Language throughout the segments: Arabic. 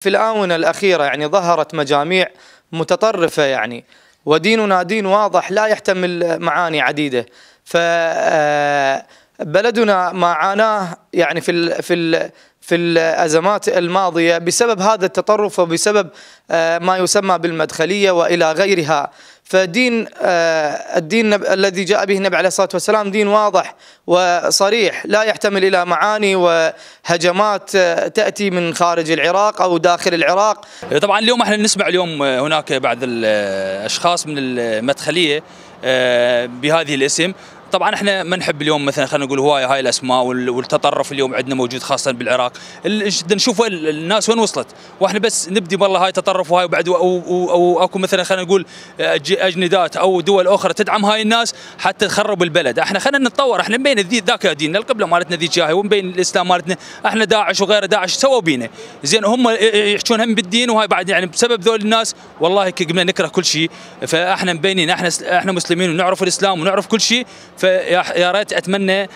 في الآونة الأخيرة ظهرت مجاميع متطرفة وديننا دين واضح لا يحتمل معاني عديدة. فبلدنا ما عاناه في الأزمات الماضية بسبب هذا التطرف وبسبب ما يسمى بالمدخلية وإلى غيرها. فالدين الذي جاء به النبي عليه الصلاة والسلام دين واضح وصريح لا يحتمل إلى معاني وهجمات تأتي من خارج العراق أو داخل العراق. طبعا اليوم احنا نسمع هناك بعض الأشخاص من المدخلية بهذه الاسم. طبعا احنا ما نحب اليوم مثلا خلينا نقول هاي الاسماء والتطرف اليوم عندنا موجود خاصه بالعراق. نشوف الناس وين وصلت واحنا بس نبدي والله هاي تطرف وهاي وبعد او اكو مثلا خلينا نقول اجندات او دول اخرى تدعم هاي الناس حتى تخرب البلد. احنا خلينا نتطور، احنا مبين ذاك ديننا القبله مالتنا ذيك جاهي ومبين الاسلام مالتنا. احنا داعش وغير داعش سووا بينا زين، هم يحجون هم بالدين وهاي بعد بسبب ذول الناس والله قمنا نكره كل شيء. فاحنا مبينين احنا مسلمين ونعرف الاسلام ونعرف كل شيء. فيا ريت اتمنى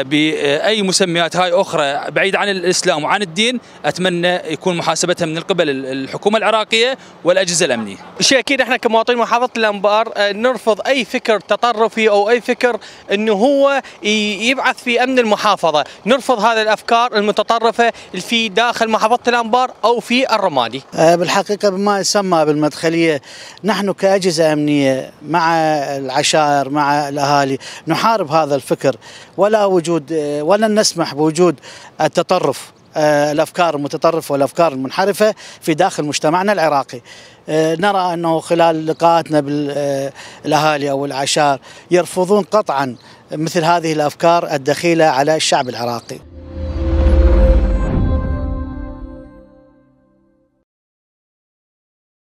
باي مسميات هاي اخرى بعيد عن الاسلام وعن الدين اتمنى يكون محاسبتها من قبل الحكومه العراقيه والاجهزه الامنيه. شيء اكيد احنا كمواطنين محافظه الانبار نرفض اي فكر تطرفي او اي فكر انه هو يبعث في امن المحافظه، نرفض هذه الافكار المتطرفه في داخل محافظه الانبار او في الرمادي. بالحقيقه بما يسمى بالمدخليه نحن كاجهزه امنيه مع العشائر مع الاهالي نحارب هذا الفكر، ولن نسمح بوجود التطرف، الافكار المتطرفه والافكار المنحرفه في داخل مجتمعنا العراقي. نرى انه خلال لقاءاتنا بالاهالي او العشائر يرفضون قطعا مثل هذه الافكار الدخيله على الشعب العراقي.